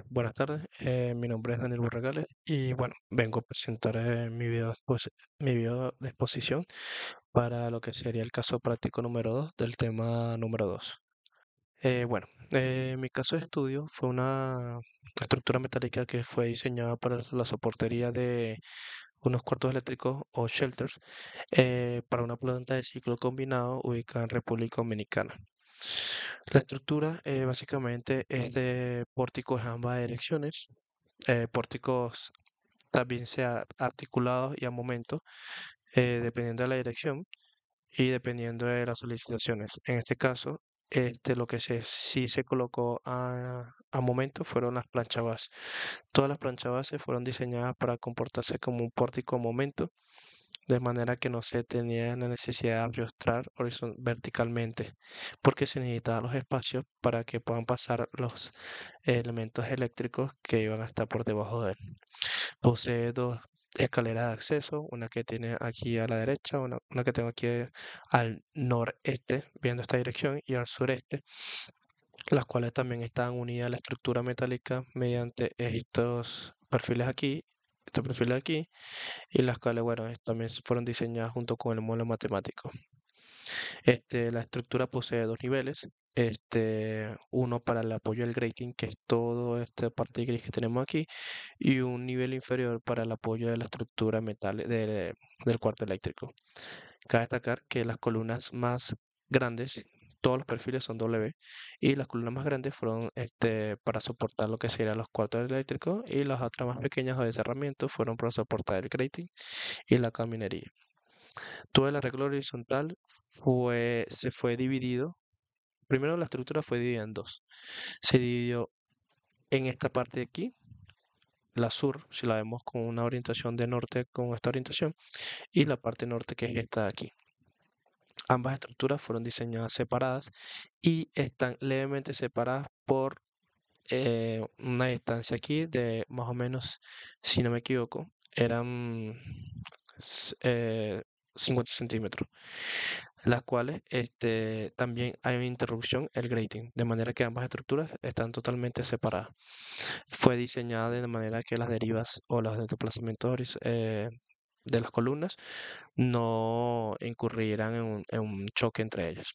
Buenas tardes, mi nombre es Daniel Barragales y bueno, vengo a presentar mi video de exposición para lo que sería el caso práctico número 2 del tema número 2. Mi caso de estudio fue una estructura metálica que fue diseñada para la soportería de unos cuartos eléctricos o shelters para una planta de ciclo combinado ubicada en República Dominicana. La estructura básicamente es de pórticos en ambas direcciones, pórticos también sea articulados y a momento, dependiendo de la dirección y dependiendo de las solicitaciones. En este caso, lo que sí se colocó a momento fueron las planchas base. Todas las planchas base fueron diseñadas para comportarse como un pórtico a momento, de manera que no se tenía la necesidad de arrostrar verticalmente, porque se necesitaban los espacios para que puedan pasar los elementos eléctricos que iban a estar por debajo de él. Posee dos escaleras de acceso, una que tiene aquí a la derecha, una que tengo aquí al noreste, viendo esta dirección, y al sureste, las cuales también están unidas a la estructura metálica mediante estos perfiles aquí, y las cuales, bueno, también fueron diseñadas junto con el modelo matemático. La estructura posee dos niveles. Uno para el apoyo del grating, que es toda esta parte gris que tenemos aquí, y un nivel inferior para el apoyo de la estructura del cuarto eléctrico. Cabe destacar que las columnas más grandes, todos los perfiles son W, y las columnas más grandes fueron para soportar lo que serían los cuartos eléctricos, y las otras más pequeñas o de cerramiento fueron para soportar el grating y la caminería. Todo el arreglo horizontal se fue dividido. Primero la estructura fue dividida en dos. Se dividió en esta parte de aquí, la sur, si la vemos con una orientación de norte con esta orientación, y la parte norte que es esta de aquí. Ambas estructuras fueron diseñadas separadas y están levemente separadas por una distancia aquí de más o menos, si no me equivoco, eran s- eh, 50 centímetros, las cuales también hay una interrupción, el grating, de manera que ambas estructuras están totalmente separadas. Fue diseñada de manera que las derivas o los desplazamientos de las columnas no incurrieran en un choque entre ellas.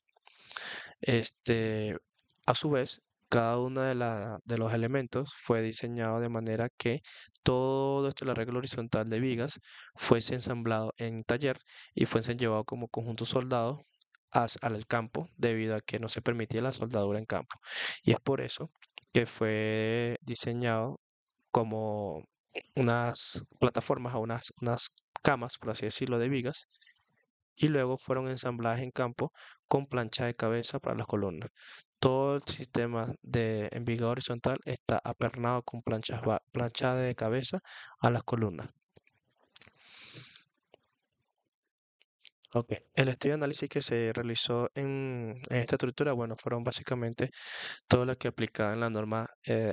Este, a su vez, cada uno de los elementos fue diseñado de manera que todo el arreglo horizontal de vigas fuese ensamblado en taller y fuesen llevado como conjunto soldado al campo, debido a que no se permitía la soldadura en campo. Y es por eso que fue diseñado como unas plataformas o unas camas, por así decirlo, de vigas, y luego fueron ensambladas en campo con plancha de cabeza para las columnas. Todo el sistema de envigado horizontal está apernado con plancha de cabeza a las columnas. Ok, el estudio de análisis que se realizó en esta estructura, bueno, fueron básicamente todo lo que aplicaba en la norma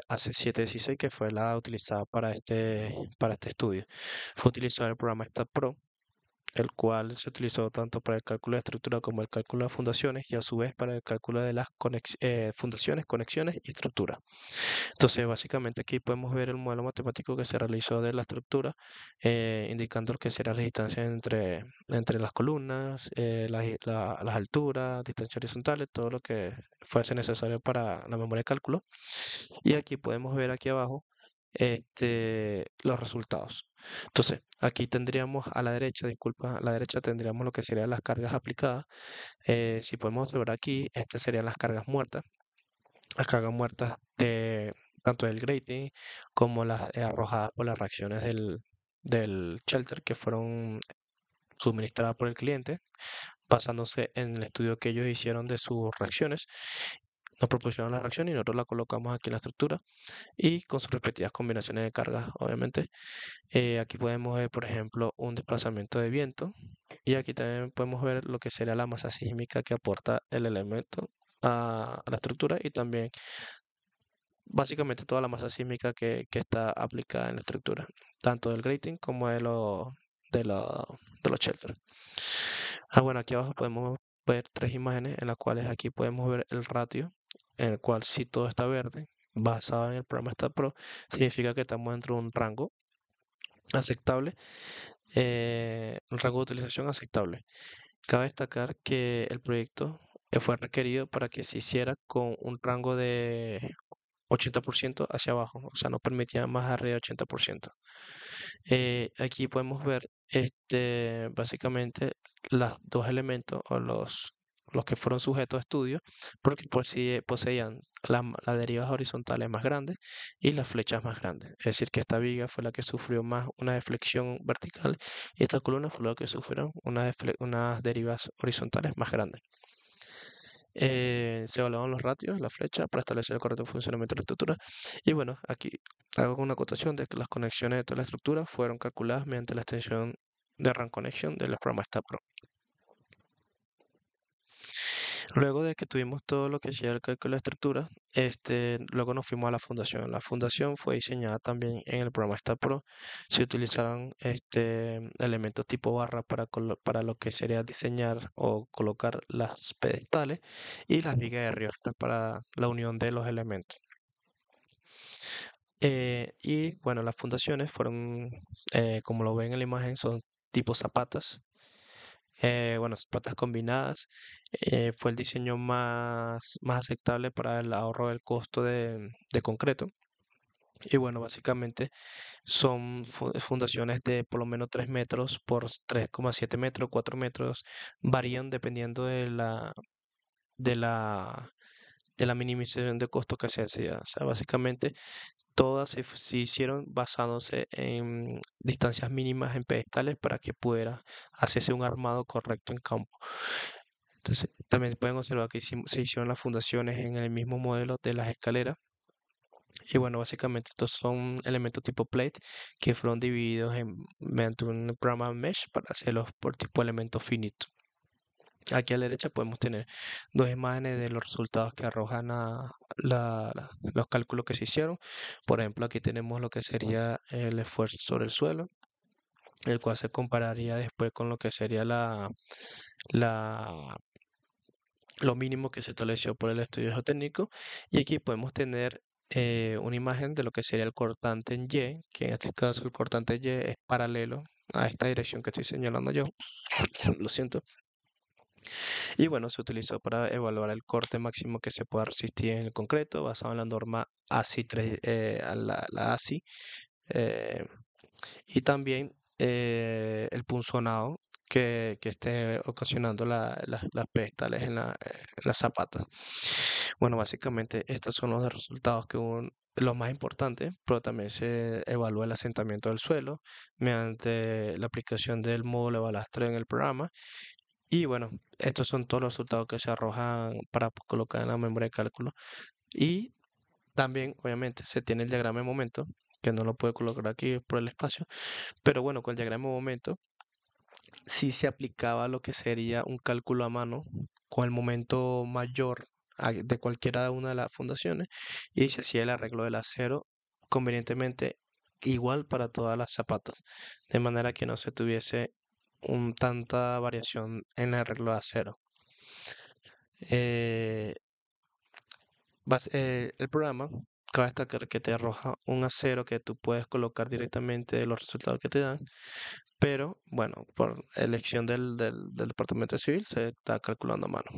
AC716, que fue la utilizada para este estudio. Fue utilizado el programa StatPro, el cual se utilizó tanto para el cálculo de estructura como el cálculo de fundaciones y a su vez para el cálculo de las fundaciones, conexiones y estructura. Entonces, básicamente aquí podemos ver el modelo matemático que se realizó de la estructura, indicando lo que será la distancia entre las columnas, las alturas, distancias horizontales, todo lo que fuese necesario para la memoria de cálculo. Y aquí podemos ver aquí abajo los resultados. Entonces, aquí tendríamos a la derecha, disculpa, a la derecha tendríamos lo que serían las cargas aplicadas. Si podemos observar aquí, estas serían las cargas muertas de tanto del grating como las arrojadas por las reacciones del shelter que fueron suministradas por el cliente, basándose en el estudio que ellos hicieron de sus reacciones. Nos propusieron la reacción y nosotros la colocamos aquí en la estructura y con sus respectivas combinaciones de cargas, obviamente. Aquí podemos ver, por ejemplo, un desplazamiento de viento y aquí también podemos ver lo que sería la masa sísmica que aporta el elemento a la estructura y también básicamente toda la masa sísmica que está aplicada en la estructura, tanto del grating como de, lo- de los shelters. Bueno, aquí abajo podemos ver tres imágenes en las cuales aquí podemos ver el ratio, en el cual si todo está verde, basado en el programa StatPro, significa que estamos dentro de un rango aceptable, un rango de utilización aceptable. Cabe destacar que el proyecto fue requerido para que se hiciera con un rango de 80% hacia abajo, o sea, no permitía más arriba de 80%. Aquí podemos ver básicamente los dos elementos o los que fueron sujetos a estudio, porque poseían las derivas horizontales más grandes y las flechas más grandes. Es decir, que esta viga fue la que sufrió más una deflexión vertical y esta columna fue la que sufrieron unas derivas horizontales más grandes. Se evaluaban los ratios, la flecha, para establecer el correcto funcionamiento de la estructura. Y bueno, aquí hago una acotación de que las conexiones de toda la estructura fueron calculadas mediante la extensión de RAM Connection del programa StatPro. Luego de que tuvimos todo lo que hacía el cálculo de estructura, luego nos fuimos a la fundación. La fundación fue diseñada también en el programa StatPro. Se utilizaron elementos tipo barra para lo que sería diseñar o colocar las pedestales y las vigas de riotra para la unión de los elementos. Y bueno, las fundaciones fueron, como lo ven en la imagen, son tipo zapatas. Bueno, zapatas combinadas. Fue el diseño más aceptable para el ahorro del costo de concreto. Y bueno, básicamente son fundaciones de por lo menos 3 metros por 3,7 metros, 4 metros. Varían dependiendo de la, de la minimización de costo que se hacía. O sea, básicamente todas se hicieron basándose en distancias mínimas en pedestales para que pudiera hacerse un armado correcto en campo. Entonces, también pueden observar que se hicieron las fundaciones en el mismo modelo de las escaleras. Y bueno, básicamente estos son elementos tipo plate que fueron divididos mediante un programa Mesh para hacerlos por tipo elemento finito. Aquí a la derecha podemos tener dos imágenes de los resultados que arrojan los cálculos que se hicieron. Por ejemplo, aquí tenemos lo que sería el esfuerzo sobre el suelo, el cual se compararía después con lo que sería la, lo mínimo que se estableció por el estudio geotécnico. Y aquí podemos tener una imagen de lo que sería el cortante en Y, que en este caso el cortante Y es paralelo a esta dirección que estoy señalando yo. Lo siento. Y bueno, se utilizó para evaluar el corte máximo que se pueda resistir en el concreto, basado en la norma ASI 3, la ASI, eh, y también el punzonado que esté ocasionando las pedestales en las zapatas. Bueno, básicamente estos son los resultados los más importantes, pero también se evalúa el asentamiento del suelo mediante la aplicación del módulo de balastro en el programa. Y bueno, estos son todos los resultados que se arrojan para colocar en la memoria de cálculo. Y también, obviamente, se tiene el diagrama de momento, que no lo puedo colocar aquí por el espacio, pero bueno, con el diagrama de momento sí se aplicaba lo que sería un cálculo a mano con el momento mayor de cualquiera de una de las fundaciones y se hacía el arreglo del acero convenientemente igual para todas las zapatas, de manera que no se tuviese tanta variación en el arreglo de acero. Eh, el programa, cabe destacar que te arroja un acero que tú puedes colocar directamente de los resultados que te dan, pero bueno, por elección del Departamento Civil se está calculando a mano.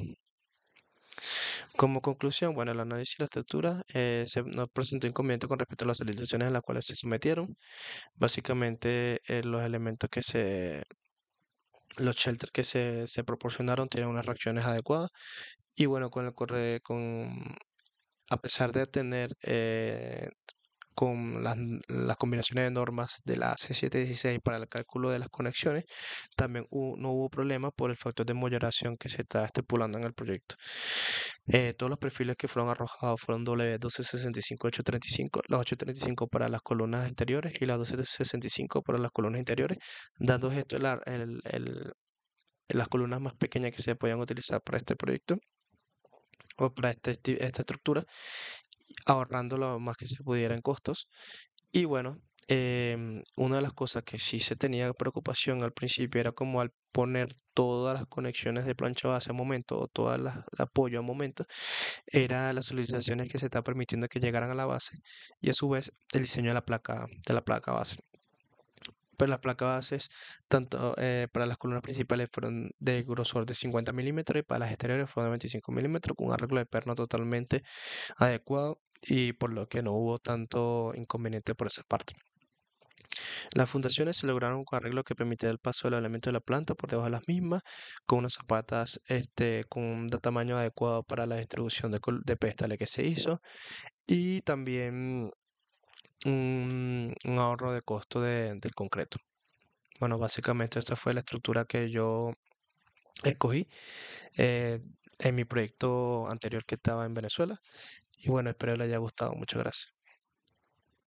Como conclusión, bueno, el análisis y la estructura no presentó inconveniente con respecto a las solicitaciones a las cuales se sometieron. Básicamente, los shelters que se proporcionaron tienen unas reacciones adecuadas y bueno, a pesar de tener con las combinaciones de normas de la C716 para el cálculo de las conexiones, también no hubo problema por el factor de moderación que se está estipulando en el proyecto. Todos los perfiles que fueron arrojados fueron W1265-835, las 835 para las columnas exteriores y las 1265 para las columnas interiores, dando esto las columnas más pequeñas que se podían utilizar para este proyecto o para esta estructura, ahorrando lo más que se pudiera en costos. Y bueno, una de las cosas que sí se tenía preocupación al principio era como al poner todas las conexiones de plancha base a momento o todas las apoyo a momento, era las solicitaciones que se está permitiendo que llegaran a la base y a su vez el diseño de la placa base. Pero las placas bases, tanto para las columnas principales fueron de grosor de 50 milímetros y para las exteriores fueron de 25 milímetros, con un arreglo de perno totalmente adecuado y por lo que no hubo tanto inconveniente por esa parte. Las fundaciones se lograron con arreglo que permitía el paso de los elementos de la planta por debajo de las mismas, con unas zapatas con un tamaño adecuado para la distribución de pedestales que se hizo y también un ahorro de costo del concreto. Bueno, básicamente esta fue la estructura que yo escogí eh, en mi proyecto anterior que estaba en Venezuela. Y bueno, espero le haya gustado. Muchas gracias.